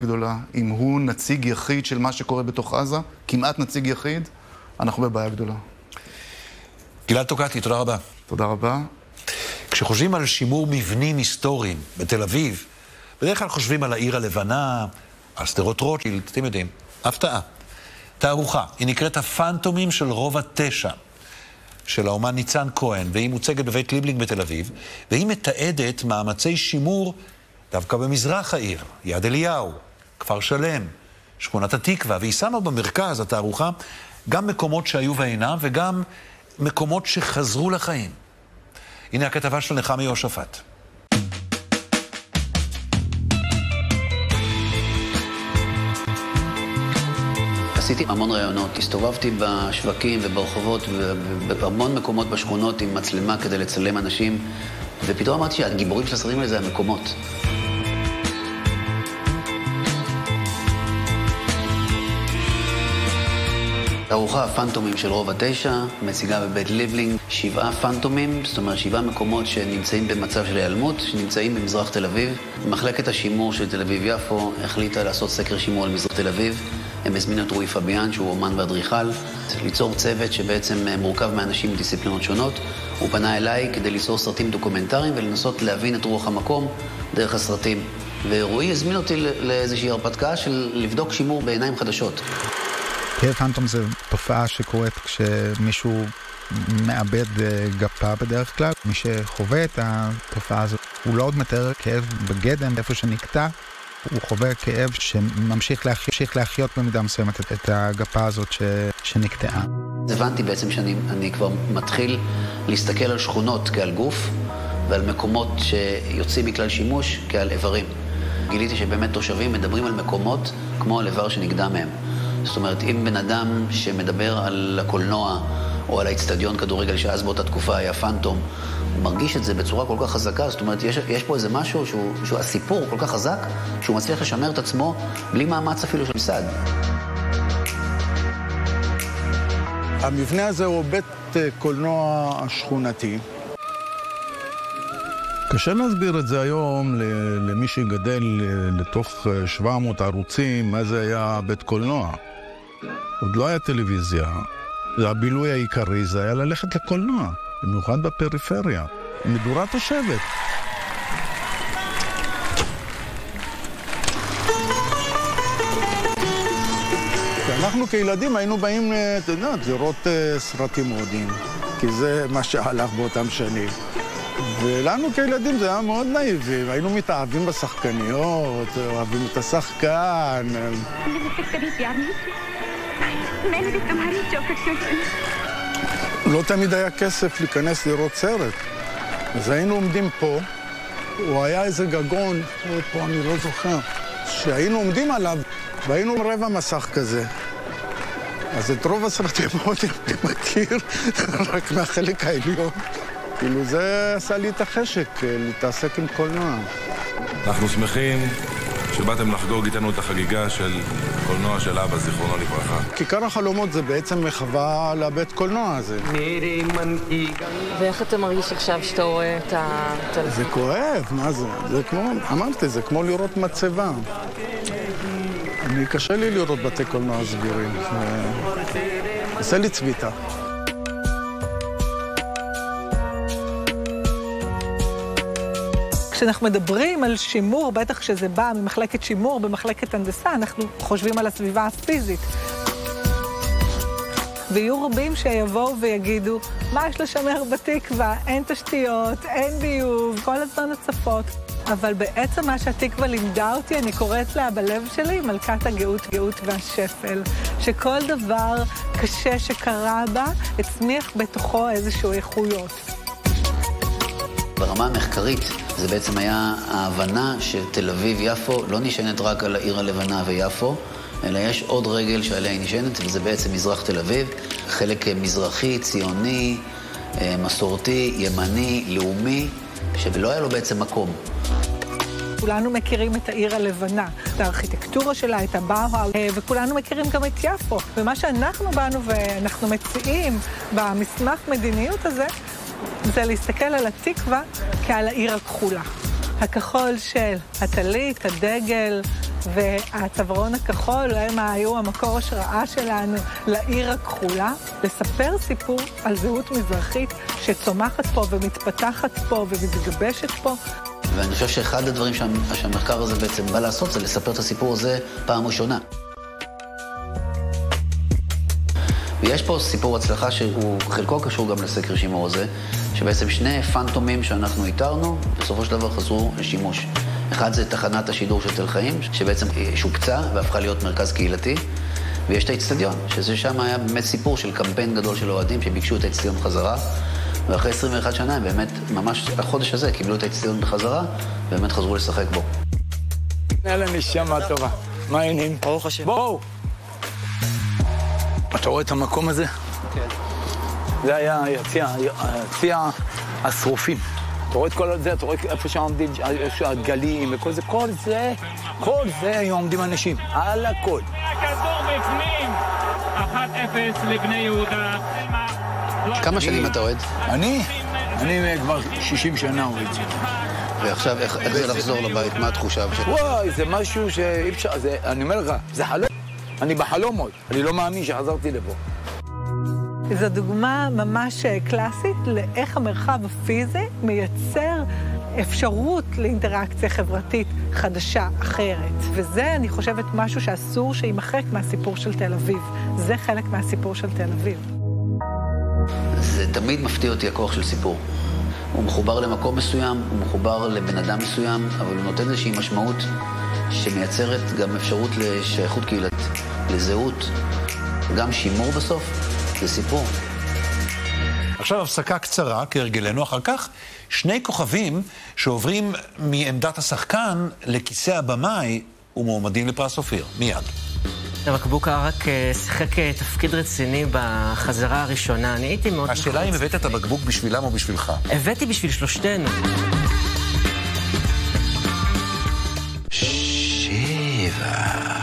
גדולה, אם הוא נציג יחיד של מה שקורה בתוך עזה, כמעט נציג יחיד, אנחנו בבעיה גדולה. גלעד טוקטי, תודה רבה. תודה רבה. כשחושבים על שימור מבנים היסטוריים בתל אביב, בדרך כלל חושבים על העיר הלבנה, על שדרות רוטשילד, אתם יודעים, הפתעה. תערוכה, היא נקראת הפנטומים של רובע 9, של האומן ניצן כהן, והיא מוצגת בבית ליבלינג בתל אביב, והיא מתעדת מאמצי שימור דווקא במזרח העיר, יד אליהו, כפר שלם, שכונת התקווה, והיא שמה במרכז התערוכה גם מקומות שהיו ואינם, וגם מקומות שחזרו לחיים. הנה הכתבה של נחמי יהושפט. עשיתי המון רעיונות, הסתובבתי בשווקים וברחובות ובהמון מקומות בשכונות עם מצלמה כדי לצלם אנשים, ופתאום אמרתי שהגיבורים של הסרטים האלה זה המקומות. תערוכה הפנטומים של רובע 9 מציגה בבית ליבלינג 7 פנטומים, זאת אומרת 7 מקומות שנמצאים במצב של היעלמות, שנמצאים במזרח תל אביב. מחלקת השימור של תל אביב יפו החליטה לעשות סקר שימור על מזרח תל אביב. הם הזמינו את רועי פביאן, שהוא אומן ואדריכל, ליצור צוות שבעצם מורכב מאנשים מדיסציפלינות שונות. הוא פנה אליי כדי ליצור סרטים דוקומנטריים ולנסות להבין את רוח המקום דרך הסרטים. ורועי הזמין אותי לאיזושהי הרפתקה של לבדוק שימור בעיניים חדשות. כאב פנטום זה תופעה שקורית כשמישהו מאבד גפה בדרך כלל. מי שחווה את התופעה הזאת, הוא לא עוד מתאר כאב בגדם, איפה שנקטע, הוא חווה כאב שממשיך להחיות במידה מסוימת את הגפה הזאת שנקטעה. הבנתי בעצם שאני כבר מתחיל להסתכל על שכונות כעל גוף, ועל מקומות שיוצאים מכלל שימוש כעל איברים. גיליתי שבאמת תושבים מדברים על מקומות כמו על איבר שנגדע מהם. זאת אומרת, אם בן אדם שמדבר על הקולנוע או על האצטדיון כדורגל שאז באותה תקופה היה פנטום, הוא מרגיש את זה בצורה כל כך חזקה. זאת אומרת, יש פה איזה משהו שהוא הסיפור כל כך חזק, שהוא מצליח לשמר את עצמו בלי מאמץ אפילו של מסד. המבנה הזה הוא בית קולנוע שכונתי. קשה להסביר את זה היום למי שגדל לתוך 700 ערוצים, מה זה היה בית קולנוע. עוד לא היה טלוויזיה. הבילוי העיקרי זה היה ללכת לקולנוע, במיוחד בפריפריה. מדורת השבט. אנחנו כילדים היינו באים, אתה יודע, לראות סרטים הודיים, כי זה מה שהלך באותם שנים. ולנו כילדים זה היה מאוד נאיבי, היינו מתאהבים בשחקניות, אוהבים את השחקן. לא תמיד היה כסף להיכנס לראות סרט. אז היינו עומדים פה, הוא היה איזה גגון, פה אני לא זוכר, שהיינו עומדים עליו, והיינו רבע מסך כזה. אז את רוב הסרטים מאוד אני מכיר, רק מהחלק העליון. כאילו זה עשה לי את החשק, להתעסק עם קולנוע. אנחנו שמחים שבאתם לחגוג איתנו את החגיגה של קולנוע של אבא, זיכרונו לברכה. כיכר החלומות זה בעצם מחווה לבית קולנוע הזה. ואיך אתה מרגיש עכשיו שאתה רואה את ה... זה כואב, מה זה? זה כמו, אמרתי, זה כמו לראות מצבה. קשה לי לראות בתי קולנוע סגורים. עושה לי צביטה. כשאנחנו מדברים על שימור, בטח שזה בא ממחלקת שימור במחלקת הנדסה, אנחנו חושבים על הסביבה הפיזית. ויהיו רבים שיבואו ויגידו, מה יש לשמר בתקווה? אין תשתיות, אין ביוב, כל הזמן הצפות. אבל בעצם מה שהתקווה לימדה אותי, אני קוראת לה בלב שלי, מלכת הגאות והשפל. שכל דבר קשה שקרה בה, הצמיח בתוכו איזשהו איכויות. ברמה המחקרית, זה בעצם היה ההבנה שתל אביב-יפו לא נשענת רק על העיר הלבנה ויפו, אלא יש עוד רגל שעליה היא נשענת, וזה בעצם מזרח תל אביב, חלק מזרחי, ציוני, מסורתי, ימני, לאומי, שלא היה לו בעצם מקום. כולנו מכירים את העיר הלבנה, את הארכיטקטורה שלה, את הבאוהאוס, וכולנו מכירים גם את יפו. ומה שאנחנו באנו ואנחנו מציעים במסמך מדיניות הזה, זה להסתכל על התקווה כעל העיר הכחולה. הכחול של הטלית, הדגל והצווארון הכחול, הם היו המקור השראה שלנו לעיר הכחולה. לספר סיפור על זהות מזרחית שצומחת פה ומתפתחת פה ומתגבשת פה. ואני חושב שאחד הדברים שהמחקר הזה בעצם בא לעשות זה לספר את הסיפור הזה פעם ראשונה. ויש פה סיפור הצלחה שהוא חלקו קשור גם לסקר שימור הזה, שבעצם שני פנטומים שאנחנו איתרנו, בסופו של דבר חזרו לשימוש. אחד זה תחנת השידור של תל חיים, שבעצם שופצה והפכה להיות מרכז קהילתי, ויש את האצטדיון, שזה שם היה באמת סיפור של קמפיין גדול של אוהדים שביקשו את האצטדיון בחזרה, ואחרי 21 שנה הם באמת, ממש החודש הזה, קיבלו את האצטדיון בחזרה, ובאמת חזרו לשחק בו. יאללה, נשמה טובה. מה העניינים? ברוך השם. בואו! אתה רואה את המקום הזה? כן. זה היה יציע השרופים. אתה רואה את כל זה, אתה רואה איפה שעומדים הגלים וכל זה, כל זה היו עומדים אנשים, על הכל. הכדור בפנים, 1-0 לבני יהודה. כמה שנים אתה אוהד? אני כבר 60 שנה אוהד. ועכשיו, איך זה לחזור לבית? מה התחושה? וואי, זה משהו שאי אפשר, אני אומר לך, זה חלום. אני בחלום עוד, אני לא מאמין שחזרתי לפה. זו דוגמה ממש קלאסית לאיך המרחב הפיזי מייצר אפשרות לאינטראקציה חברתית חדשה, אחרת. וזה, אני חושבת, משהו שאסור שימחק מהסיפור של תל אביב. זה חלק מהסיפור של תל אביב. זה תמיד מפתיע אותי הכוח של סיפור. הוא מחובר למקום מסוים, הוא מחובר לבן אדם מסוים, אבל הוא נותן איזושהי משמעות שמייצרת גם אפשרות לשייכות קהילתית, לזהות, גם שימור בסוף, זה סיפור. עכשיו הפסקה קצרה, כהרגלנו, אחר כך שני כוכבים שעוברים מעמדת השחקן לכיסא הבמאי ומועמדים לפרס אופיר. מיד. בקבוקה רק שיחק תפקיד רציני בחזרה הראשונה. אני הייתי מאוד נחוץ. השאלה אם הבאת את הבקבוק בשבילם או בשבילך? הבאתי בשביל שלושתנו. 7